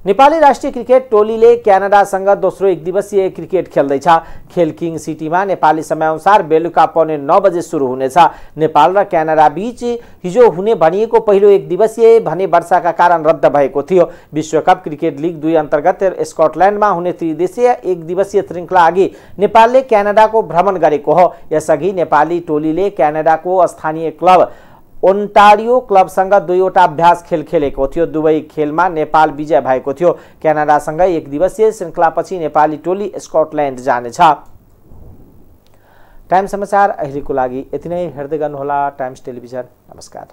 नेपाली राष्ट्रिय क्रिकेट टोलीले क्यानाडासँग दोस्रो एक दिवसीय क्रिकेट खेल्दैछ। खेल किङ सिटीमा नेपाली समयअनुसार बेलुका पौने 9 बजे सुरु हुनेछ। नेपाल र क्यानाडा बीच हिजो हुने भनिएको पहिलो एक दिवसीय भने वर्षाका कारण रद्द भएको थियो। विश्वकप क्रिकेट लिग 2 अन्तर्गत स्कटल्यान्डमा हुने त्रिदेशीय एक दिवसीय श्रृङ्खला अघि नेपालले क्यानाडाको भ्रमण गरेको हो। यसअघि नेपाली टोलीले क्यानाडाको स्थानीय क्लब ओन्टारियो क्लबसँग 2वटा अभ्यास खेल खेलेको थियो। दुवै खेलमा नेपाल विजय भएको थियो। क्यानाडासँग एक दिवसीय श्रृङ्खलापछि नेपाली टोली स्कटल्यान्ड जानेछ। टाइम समाचार अहिलेको लागि यति नै। हेर्दै गर्नुहोला टाइम्स टेलिभिजन। नमस्कार।